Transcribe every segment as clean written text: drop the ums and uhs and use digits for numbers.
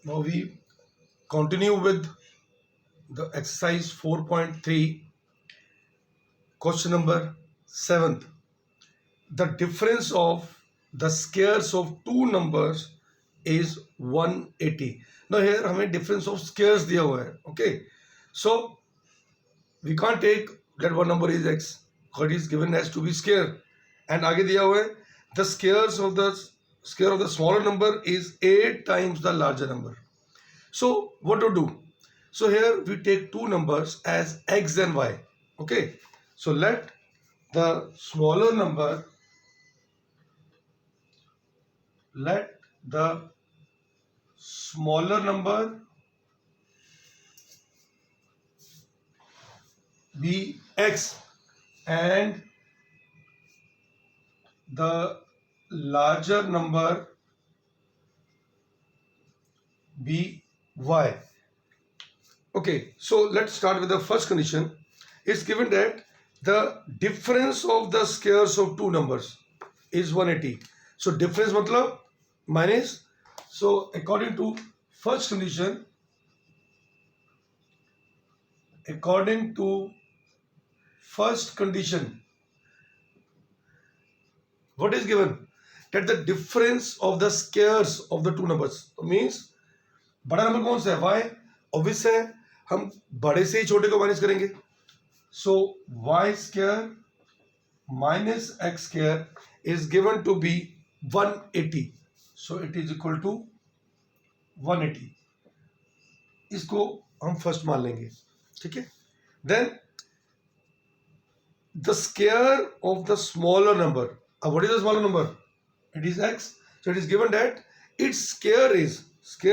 Now we continue with the exercise 4.3, question number 7th. The difference of the squares of two numbers is 180. Now here हमें difference of squares दिया हुआ है. Okay, so we can't take that one number is x, what is given as to be square, and आगे दिया हुआ है the square of the smaller number is 8 times the larger number. So what to do? So here we take two numbers as x and y. Okay, so let the smaller number, let the smaller number be x and the larger number be y. Okay, so let's start with the first condition. It's given that the difference of the squares of two numbers is 180. So difference matlab minus. So according to first condition, what is given? That the difference of the squares of the two numbers means बड़ा number कौन सा है? y. Obvious है हम बड़े से ही छोटे को माइनस करेंगे. सो y square minus x square is given to be 180. So it is equal to 180. इसको हम फर्स्ट मान लेंगे. ठीक है. Then the square of the smaller number. What is the smaller number? It is x. So it is given that its square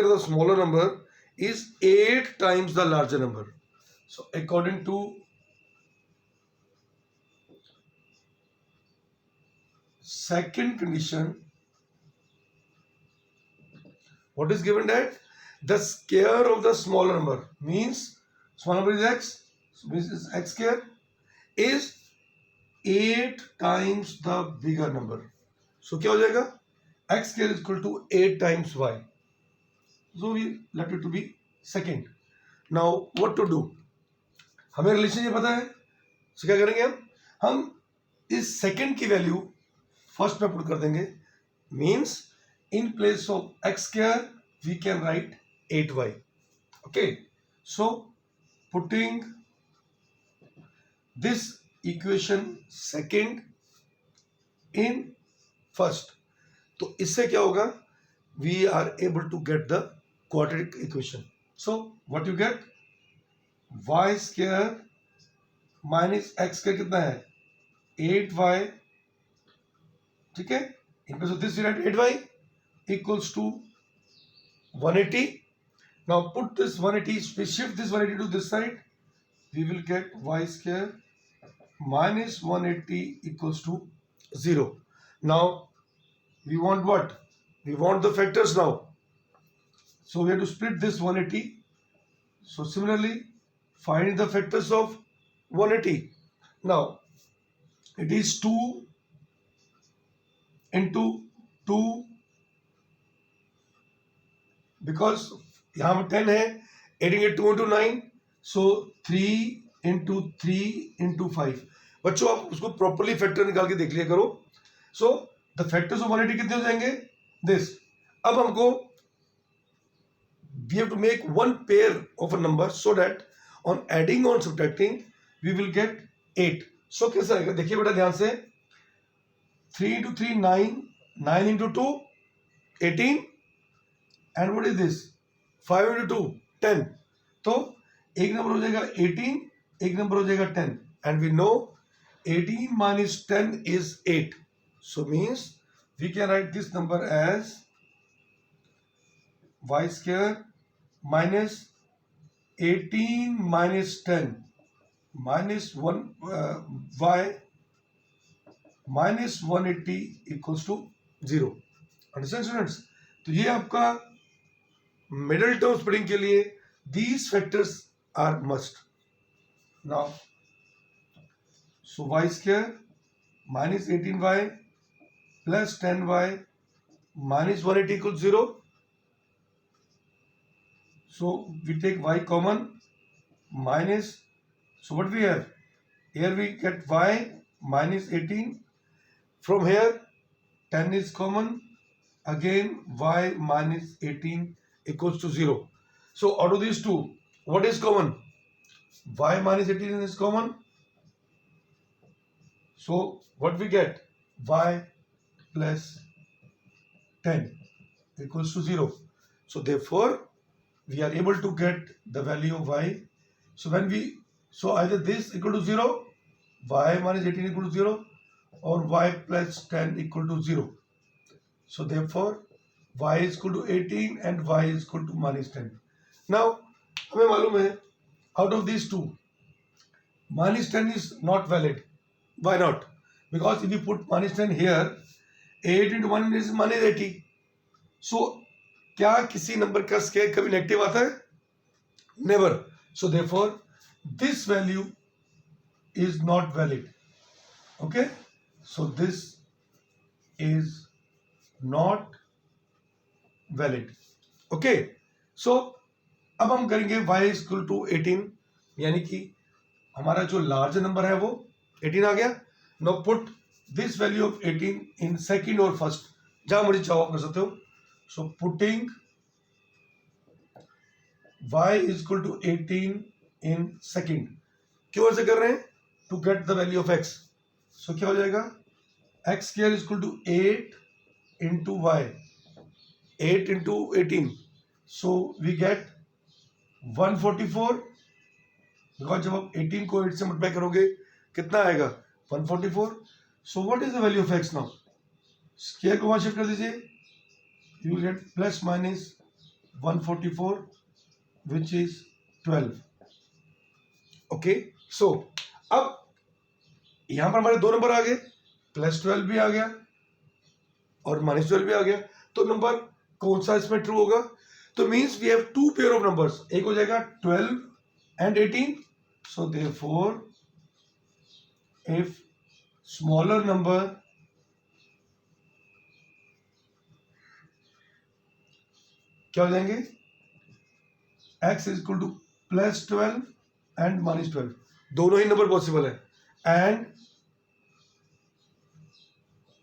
of the smaller number is 8 times the larger number. So according to second condition, what is given that the square of the smaller number means small number is x, so means is x square is 8 times the bigger number. So क्या हो जाएगा? X square is equal to 8 times y. So we left it to be second. Now what to do? हमें relation ये पता है. So क्या करेंगे हम इस सेकेंड की वैल्यू फर्स्ट में पुट कर देंगे. Means in place of x square we can write 8y. Okay, so putting this equation second in first, तो इससे क्या होगा? We are able to get the quadratic equation. So what you get? Y square minus x square कितना है? 8y. ठीक है. In place of this we write 8y equals to 180. Now put this 180, we shift this 180 to this side, we will get y square minus 180 equals to 0. Now we want what? We want the factors now. So we have to split this 180. So similarly, find the factors of 180. Now it is 2 into 2, because यहाँ में 10 है, adding it 2 into 9, so 3 into 3 into 5. बच्चों आप उसको properly factor निकाल के देख लिया करो. सो द फैक्टर्स ऑफ 180 कितने हो जाएंगे? दिस. अब हमको we have to make one pair of a number so that on adding on subtracting we will get 8. So कैसा आएगा? देखिए बेटा ध्यान से. 3 into 3 9, 9 into 2 18, and what is this? 5 into 2 10. तो एक नंबर हो जाएगा 18, एक नंबर हो जाएगा 10, and we know 18 minus 10 is 8. So means we can write this number as y square minus 18 minus 10 minus 1 y minus 180 equals to 0. Understand students? तो ये आपका मिडिल टर्म स्प्लिटिंग के लिए these factors are must. Now so y square minus 18y plus 10y minus 180 equals 0. So we take y common minus, so what we have here, we get y minus 18. From here 10 is common, again y minus 18 equals to 0. So out of these two, what is common? Y minus 18 is common. So what we get? Y plus 10 equals to 0. So therefore we are able to get the value of y. So when we, so either this equal to 0, y minus 18 equal to 0, or y plus 10 equal to 0. So therefore y is equal to 18 and y is equal to minus 10. Now हमें मालूम है out of these two minus 10 is not valid. Why not? Because if you put minus 10 here, 8 into 1 is minus 80. So क्या किसी number का square कभी negative आता है? Never. So therefore this value is not valid. Okay, so this is not valid. Okay, so अब हम करेंगे y is equal to 18, यानी कि हमारा जो लार्जर नंबर है वो 18 आ गया. Now put this value of 18 in second और फर्स्ट, जहां मर्जी चाहो कर सकते हो. So putting y is equal to 18 in second, क्यों ऐसे कर रहे हैं? To get the value of x. So क्या हो जाएगा? x square is equal to 8 into y, 8 into 18. So we get 144. Because जब आप 18 को 8 से मल्टीप्लाई करोगे कितना आएगा? 144. So what is the value of x now? Square को वहां शिफ्ट कर दीजिए, you will get plus minus 144 which is 12. Okay, so अब यहां पर हमारे दो नंबर आ गए, प्लस 12 भी आ गया और माइनस 12 भी आ गया. तो नंबर कौन सा इसमें ट्रू होगा? तो means we have two pair of numbers, एक हो जाएगा 12 and 18. So therefore if smaller number क्या हो जाएंगे? x is equal to plus 12 and minus 12, दोनों ही नंबर पॉसिबल है. And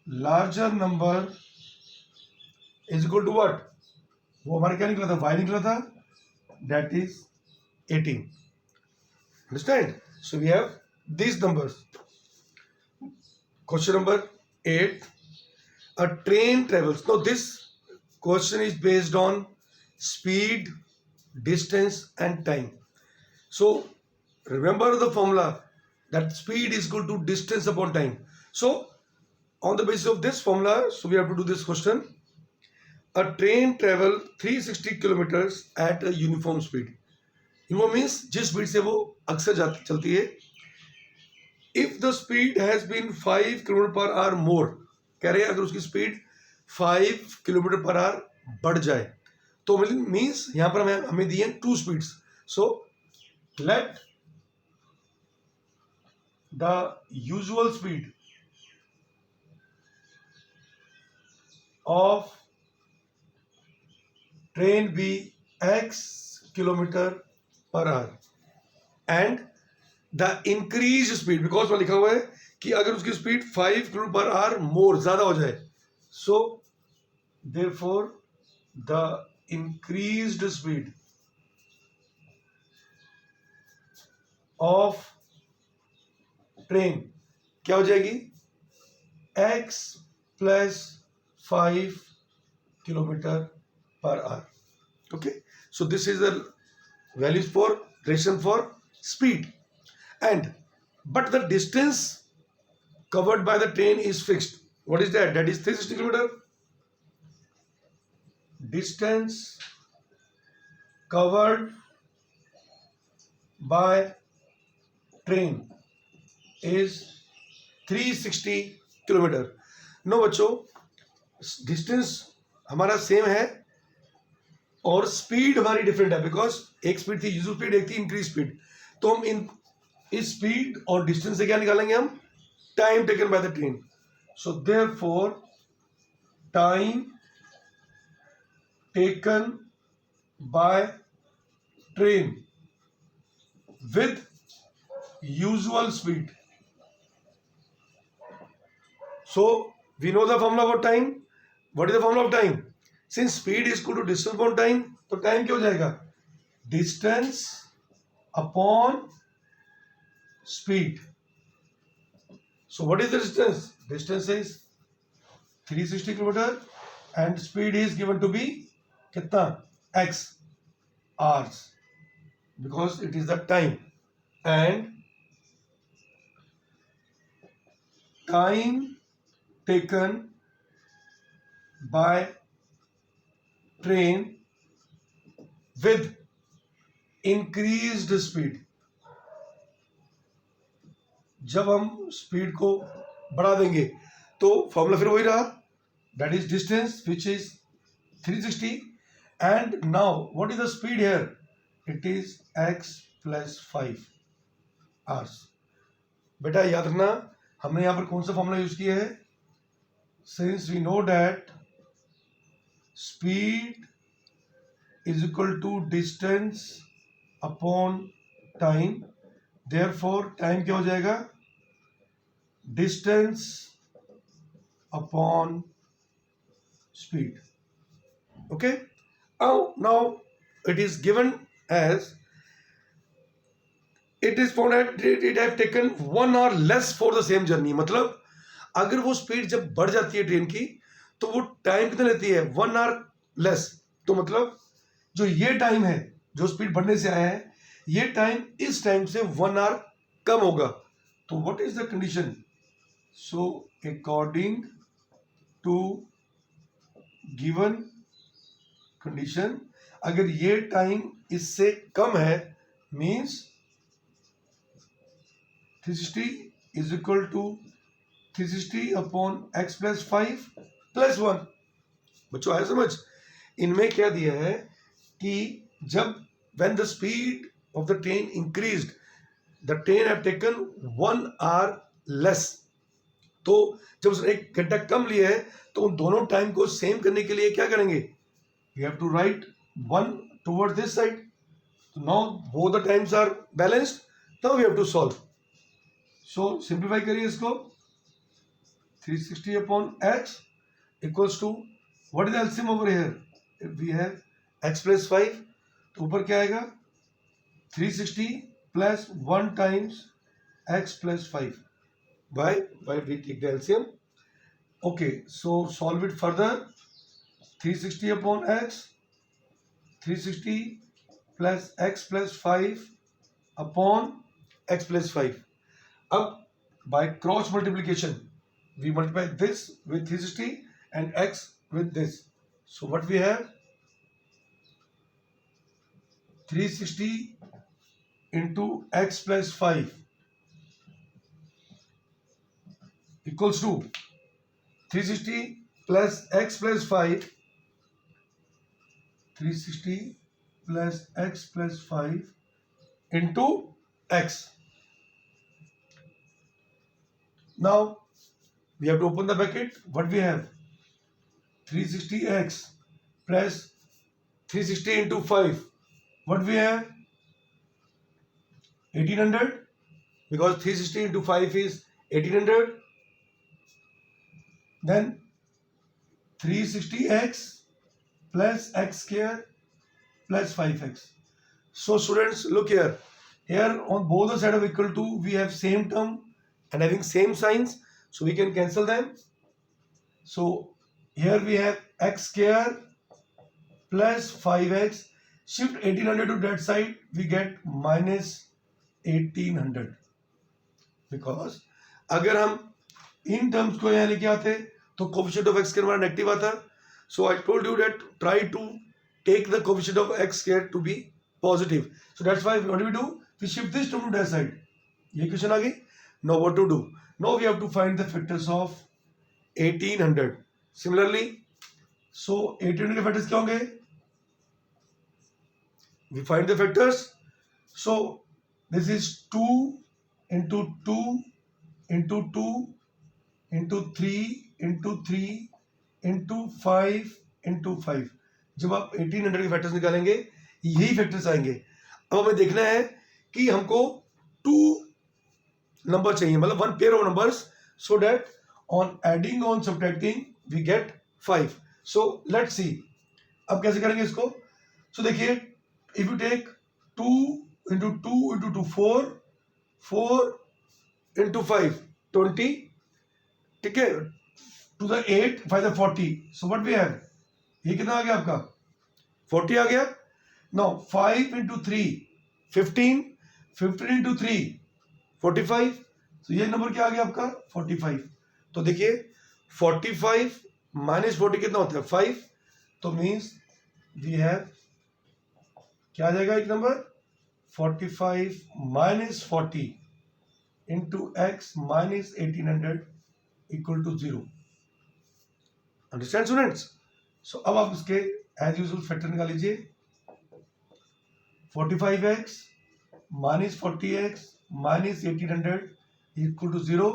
larger number is equal to what? वो हमारा क्या निकला था? y निकला था, that is 18. Understand? So we have these numbers. Question number 8. A train travels. Now this question is based on speed, distance and time. So remember the formula that speed is equal to distance upon time. So on the basis of this formula, so we have to do this question. A train travel 360 kilometers at a uniform speed. Uniform means जिस speed से वो अक्सर चलती है. If the speed has been 5 kilometre per hour more, कह रहे हैं अगर उसकी स्पीड 5 किलोमीटर पर आवर बढ़ जाए तो मीन्स यहां पर हमें दिए two speeds. So let the usual speed of train be x kilometre per hour and the increase speed, because वहां लिखा हुआ है कि अगर उसकी speed 5 kilometre per hour more, ज्यादा हो जाए. So therefore the increased speed of train क्या हो जाएगी? x plus 5 kilometre per hour. Okay, so this is the values for relation for speed. And but the distance covered by the train is fixed. What is that? That is 360 kilometer. Distance covered by train is 360 kilometer. No बच्चों, distance हमारा same है और speed हमारी different है, because एक speed थी usual speed, एक थी इंक्रीज स्पीड. तो हम इस स्पीड और डिस्टेंस से क्या निकालेंगे? हम time taken by the train. So therefore time taken bye train with usual speed. So we know the formula for time. What is the formula of time? Since speed is equal to distance upon time, तो time क्या हो जाएगा? Distance upon speed. So what is the distance? Distance is 360 kilometer and speed is given to be कितना? X hours, because it is the time, and time taken by train with increased speed. जब हम speed को बढ़ा देंगे तो formula फिर वही रहा, that is distance which is 360 and now what is the speed here? It is x + 5 hours. बेटा याद रखना हमने यहां पर कौन सा फॉर्मूला यूज किया है? Since we know that speed is equal to distance upon time, therefore time क्या हो जाएगा? Distance upon speed. Okay, now it is given as it is found that it have taken 1 hour less for the same journey. मतलब अगर वो speed जब बढ़ जाती है ट्रेन की तो वो टाइम कितना लेती है? 1 hour लेस. तो मतलब जो ये टाइम है जो स्पीड बढ़ने से आया है, ये टाइम इस टाइम से 1 hour कम होगा. तो what is the condition? So according to given condition, अगर ये टाइम इससे कम है means 360 is equal to 360 upon x + 5 + 1. बच्चों आया समझ? इनमें क्या दिया है कि जब when the speed of the train increased, the train have taken 1 hour less. तो जब उसने 1 घंटा कम लिया है तो उन दोनों टाइम को सेम करने के लिए क्या करेंगे? We have to write 1 towards this side. So now both the times are balanced. Now we have to solve. So simplify करिए इसको. 360 upon x equals to, what is the LCM over here? If we have x + 5, तो ऊपर क्या आएगा? 360 plus 1 times x + 5. Why we take the LCM? Okay, so solve it further. 360 upon x, 360 plus x + 5 upon x + 5. अब by cross multiplication we multiply this with 360 and x with this. So what we have? 360 into x + 5 equals to 360 plus x + 5, 360 plus x + 5 into x. Now we have to open the bracket. What we have? 360x plus 360 into 5. What we have? 1800, because 360 into 5 is 1800. Then 360x plus x square plus 5x. So students, look here. Here on both the side of equal to we have same term and having same signs, so we can cancel them. So here we have x square plus 5x. Shift 1800 to that side, we get minus 1800. Because अगर हम in terms को यहाँ लेके आते तो coefficient of x square हमारा negative आता. So I told you that try to take the coefficient of x square to be positive. So that's why what we do, we shift this term to that side. ये question आ गई. Now what to do? Now we have to find the factors of 1800. Similarly, so 1800 के factors क्या होंगे? We find the factors. So this is 2 into 2 into 2 into 3 into 3 into 5 into 5. जब आप 1800 के factors निकालेंगे यही फैक्टर्स आएंगे. अब हमें देखना है कि हमको 2 नंबर चाहिए, मतलब 1 pair of numbers, so that on adding on subtracting we get 5. So let's see अब कैसे करेंगे इसको. सो देखिए, if you take 2 into 2 into 2 4 into 5 20, ठीक है, to the 8 5 the 40. so what we have, ये कितना आ गया आपका 40 आ गया. now 5 into 3 15, 15 into 3 45. तो ये नंबर क्या आ गया आपका 45. तो देखिए 45 माइनस 40 कितना होता है 5. तो मीन्स वी हैव क्या आ जाएगा एक number 45 minus 40 into x minus 1800 equal to 0. Understand students. So अब आप इसके एज यूजुअल फैक्टर निकाल लीजिए. 45x minus 40x minus 1800 equal to 0.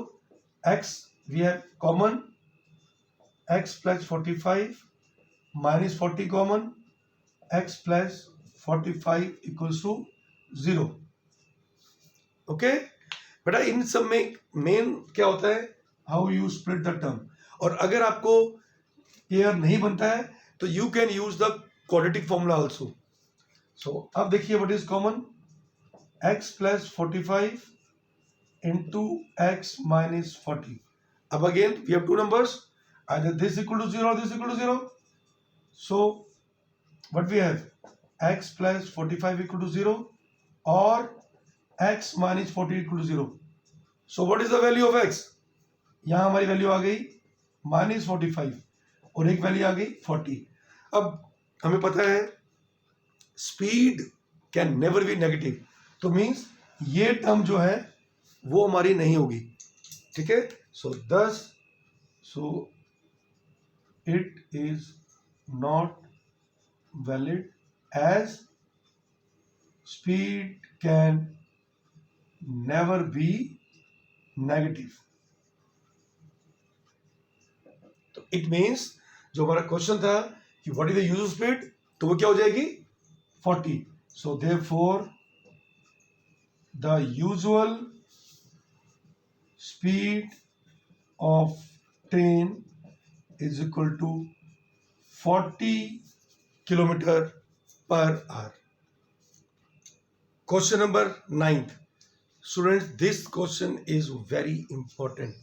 x we have common, x plus 45 minus 40 common, x plus 45 equals to 0. Okay बेटा, इन सब में main क्या होता है how you split the term. और अगर आपको क्लियर नहीं बनता है तो you can use the quadratic formula also. So अब देखिए what is common, x plus 45 into x minus 40. अब again we have two numbers, either this equal to 0 or this equal to 0. so what we have, x plus 45 equal to 0 or x minus 40 equal to 0. so what is the value of x, यहां हमारी value आ गई minus 45 और एक value आ गई 40. अब हमें पता है speed can never be negative, तो मीन्स ये टर्म जो है वो हमारी नहीं होगी. ठीक है, सो it is not valid as speed can never be negative. तो it means जो हमारा क्वेश्चन था कि what is the usual speed, तो वो क्या हो जाएगी 40. so therefore the usual speed of train is equal to 40 kilometer per hour. Question number 9. Students, this question is very important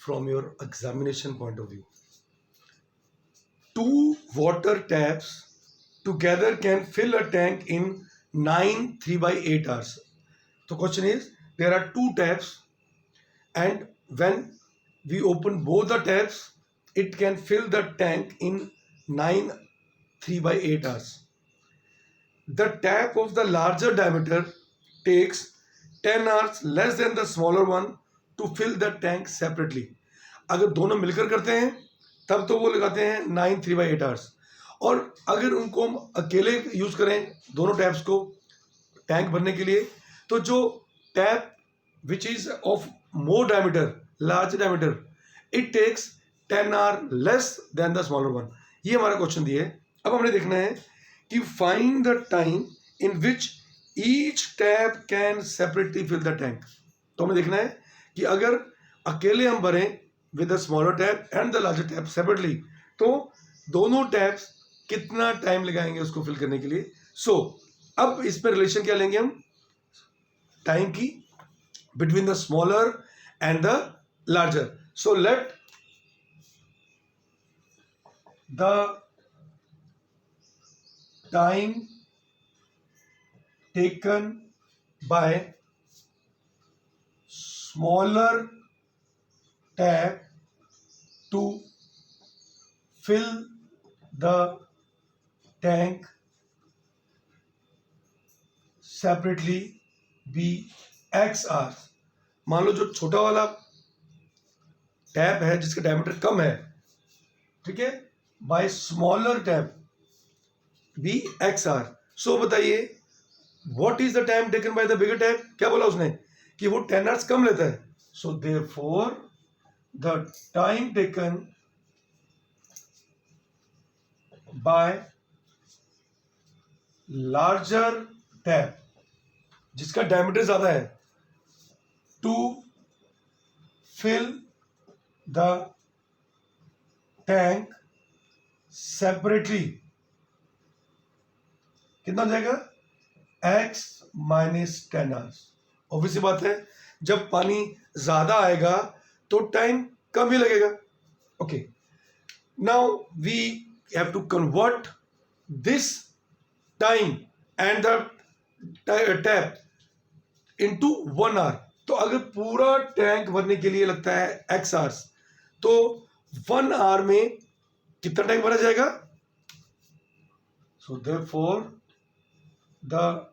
from your examination point of view. Two water taps together can fill a tank in 9 3/8 hours. The question is, there are two taps and when we open both the taps, it can fill the tank in 9 3/8 hours. The tap of the larger diameter takes 10 hours less than the smaller one to fill the tank separately. अगर दोनों मिलकर करते हैं तब तो वो लगाते हैं 9 3/8 hours, और अगर उनको हम अकेले यूज करें दोनों टैप्स को टैंक भरने के लिए, तो जो tap which is of more diameter, large diameter, it takes 10 hours less than the smaller one. ये हमारा क्वेश्चन दिया है. अब हमने देखना है कि find the time in which each tap can separately fill the tank. तो हमें देखना है कि अगर अकेले हम भरें with the smaller tap and the larger tap separately, तो दोनों टैप्स कितना टाइम लगाएंगे उसको फिल करने के लिए. सो अब इस पर रिलेशन क्या लेंगे हम टाइम की between the smaller and the larger. So let the time taken by smaller tap to fill the tank separately be x hours. मान लो जो छोटा वाला टैप है जिसका डायमीटर कम है, ठीक है, by smaller tap b x r. So बताइए what is the time taken by the bigger tap. क्या बोला उसने कि वो 10 hours कम लेता है. So therefore the time taken by larger tap जिसका डायमीटर ज्यादा है, to fill the tank separately, कितना हो जाएगा, x -10 आवर्स। ऑब्वियसली बात है, जब पानी ज्यादा आएगा तो टाइम कम ही लगेगा। Okay, now we have to convert this time and the tap into 1 hour. तो अगर पूरा टैंक भरने के लिए लगता है x आवर्स, तो 1 आवर में कितना टैंक भरा जाएगा? So therefore the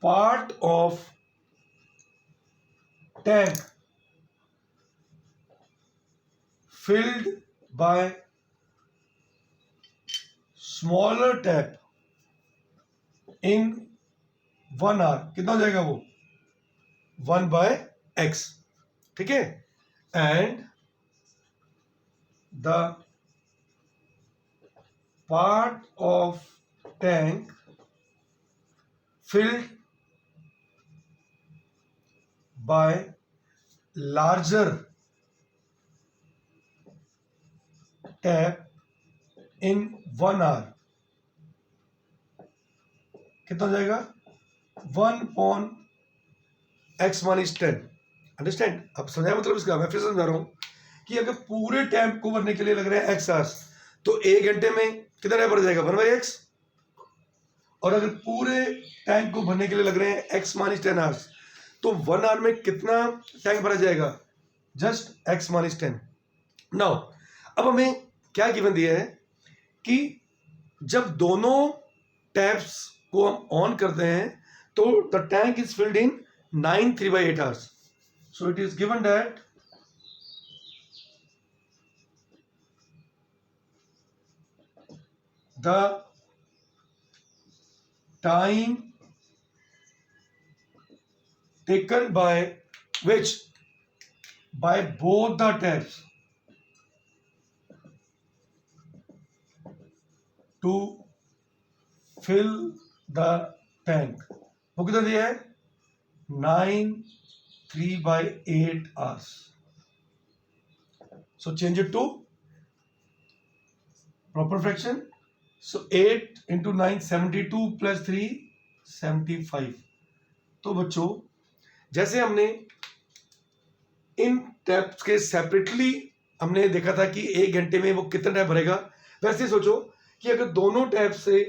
part of tank filled by smaller tap in 1 hour कितना हो जाएगा वो? 1/x, ठीक है। And the part of tank filled by larger tap in 1 hour कितना हो जाएगा? 1/x - 10। अंडरस्टैंड? अब समझाया मतलब इसका, मैं फिर समझा रहा हूं कि अगर पूरे टैंक को भरने के लिए लग रहे हैं x आवर्स, तो 1 घंटे में कितना टैंक भर जाएगा? 1/x। और अगर पूरे टैंक को भरने के लिए लग रहे हैं x - 10 आवर्स, तो 1 आवर में कितना टैंक भरा जाएगा? Just x - 10। नाउ अब हमें क्या गिवन दिया है कि जब दोनों टैप्स को हम ऑन करते हैं तो the tank is filled in 9 3/8 hours. So it is given that the time taken by which by both the taps to fill the tank, वो कितना दिया है? 9 3/8 hours. So change it to proper fraction. So 8 into 9 72 plus 3 75। तो बच्चों, जैसे हमने इन taps के separately हमने देखा था कि 1 घंटे में वो कितना टाइम भरेगा, वैसे ही सोचो कि अगर दोनों टैप से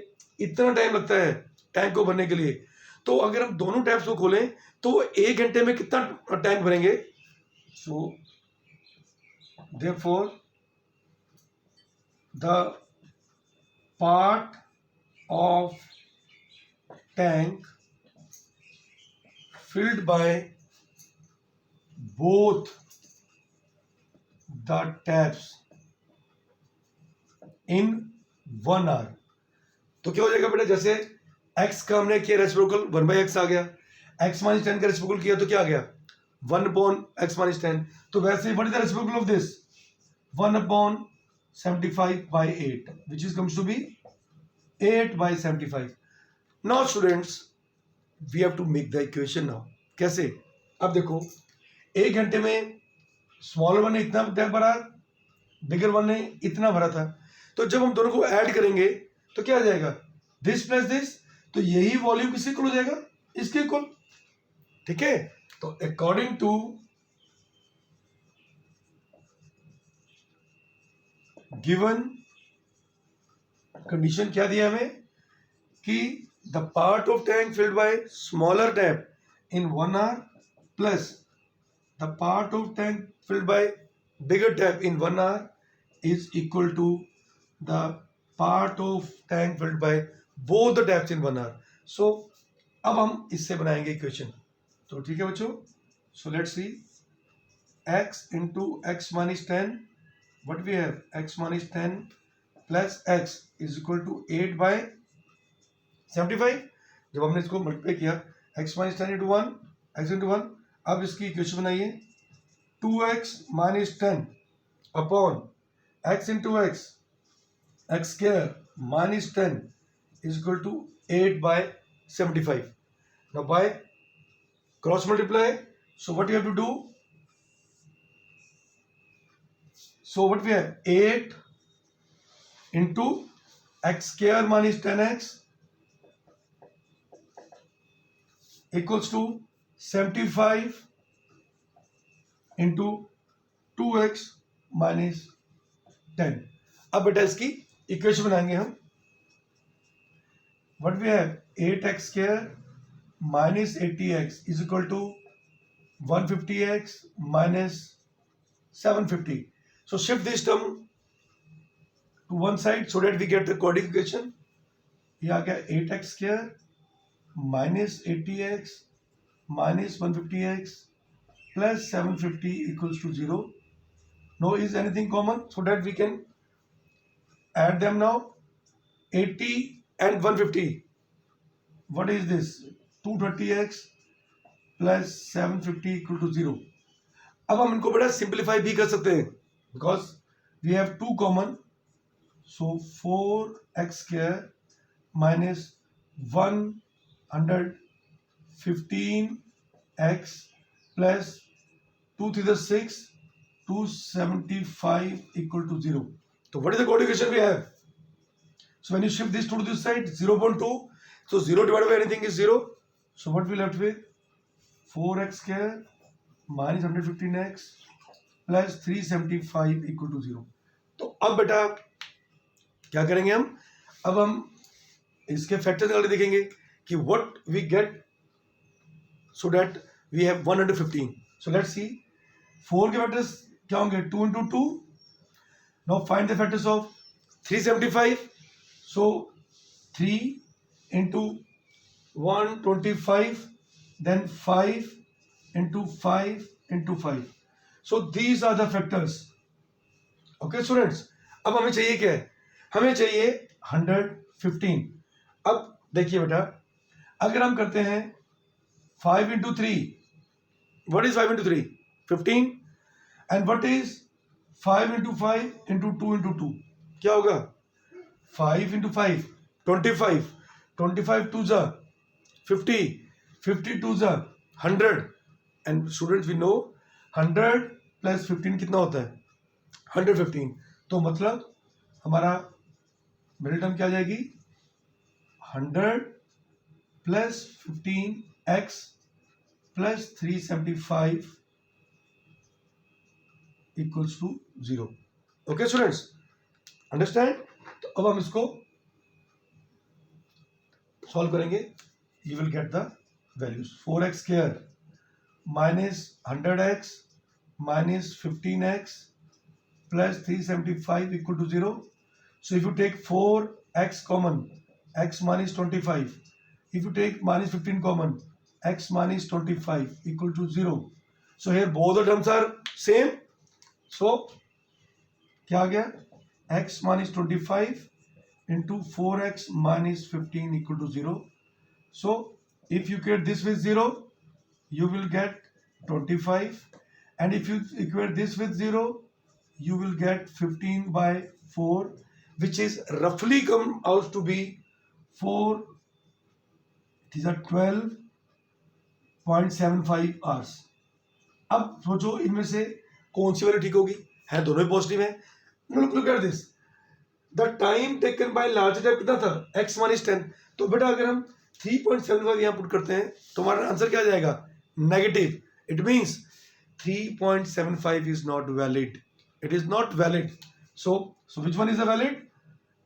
इतना टाइम लगता है टैंक को भरने के लिए, तो अगर हम दोनों टैप्स को खोलें तो 1 घंटे में कितना टैंक भरेंगे? सो therefore the part of tank filled by both the taps in 1 hour। तो क्या हो जाएगा बेटा? जैसे x का हमने किया रेसिप्रोकल, 1/x आ गया। x - 10 का रेसिप्रोकल किया तो क्या आ गया? 1/x - 10। तो वैसे what is the reciprocal of this? 1/75/8, which is comes to be 8/75। Now students, we have to make the equation now। कैसे? अब देखो, 1 घंटे में स्मॉलर वन ने इतना टैंक भरा, बिगर वन ने इतना भरा था, तो जब हम दोनों को ऐड करेंगे तो क्या आ जाएगा? दिस प्लस दिस, तो यही वॉल्यूम किसके इक्वल हो जाएगा? इसके इक्वल, ठीक है। तो अकॉर्डिंग टू गिवन कंडीशन क्या दिया हमें कि the part of tank filled by smaller tap in 1 hour plus the part of tank filled by bigger tap in 1 hour is equal to the part of tank filled by both the taps in 1 hour. So अब हम इससे बनाएंगे equation. तो ठीक है बच्चों, so let's see x into x minus 10, what we have? X minus 10 plus x is equal to 8/75। जब हमने इसको मल्टीप्लाई किया, x minus 10 into 1, x into 1, अब इसकी इक्वेशन बनाइए, 2x minus 10 upon x into x, x square minus 10 is equal to 8/75। 75. Now by cross multiply, so what you have to do? So what we have, 8 into x square minus 10x equals to 75 into 2x minus 10. अब बेटा इसकी equation बनाएंगे हम. What we have, 8x square minus 80x is equal to 150x minus 750. So shift this term to one side so that we get the quadratic equation. ये आ गया 8x square minus 80x minus 150x plus 750 equals to 0. No is anything common so that we can add them now. 80 and 150. What is this? 230x plus 750 equal to 0. अब हम इनको बड़ा simplify भी कर सकते हैं because we have 2 common. So 4x square minus 115x plus 2 3 6, 275 equal to 0. So what is the quadratic equation we have? So when you shift this 2 to this side, 0.2. So 0 divided by anything is 0. So what we left with? 4x square minus 115x plus 375 equal to 0. तो अब बेटा क्या करेंगे हम? अब हम इसके factors निकाल के देखेंगे कि what we get so that we have 115. So let's see. 4 के फैक्टर्स क्या होंगे? 2 into 2. Now find the factors of 375. So 3 into 125, then 5 into 5 into 5. So these are the factors. Okay students. अब हमें चाहिए क्या है? हमें चाहिए 115. अब देखिए बेटा, अगर हम करते हैं 5 into 3, what is 5 into 3? 15. And what is 5 into 5 into 2 into 2? क्या होगा? 5 into 5, 25, 25 2s are 50, 50 2s are 100. And students we know 100 plus 15 कितना होता है? 115. तो मतलब हमारा मिडिल टर्म क्या आ जाएगी? 100 plus 15x plus 375 equals to 0. Okay students, understand? तो अब हम इसको सॉल्व करेंगे. You will get the values. 4x square minus 100x minus 15x plus 375 equal to 0. So if you take 4x common, x minus 25. If you take minus 15 common, x minus 25 equal to 0. So here both the terms are same. So क्या आ गया? x minus 25 into 4x minus 15 equal to 0. So if you equate this with 0, you will get 25. And if you equate this with 0, you will get 15 by 4, which is roughly come out to be 4. These are 12.75 hours. अब सोचो इनमें से कौन सी value ठीक होगी? है दोनों ही positive है. Look at this. The time taken by larger type कितना था? x minus 10. तो बेटा अगर हम 3.75 यहाँ पुट करते हैं तो हमारा आंसर क्या आ जाएगा? Negative. It means 3.75 is not valid. It is not valid. So which one is the valid?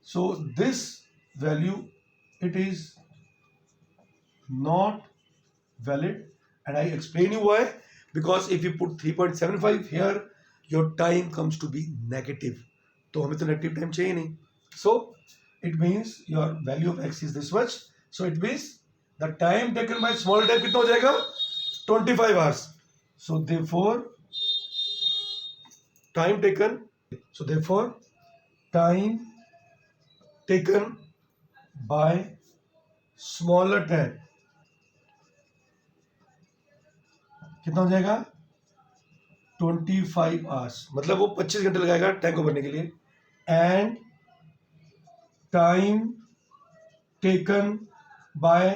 So this value, it is not valid, and I explain you why. Because if you put 3.75 here, your time comes to be negative. तो हमें तो negative time चाहिए नहीं. So it means your value of x is this much. So it means the time taken by small type कितना हो जाएगा? 25 hours. So therefore time taken by smaller tab कितना हो जाएगा? 25 hours. मतलब वो 25 घंटे लगाएगा टैंक को भरने के लिए. And time taken by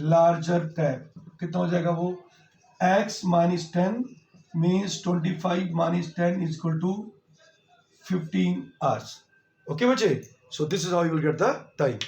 larger tap, कितना हो जाएगा वो, x minus 10 means 25 minus 10 is equal to 15 hours. Okay बच्चे, so this is how you will get the time.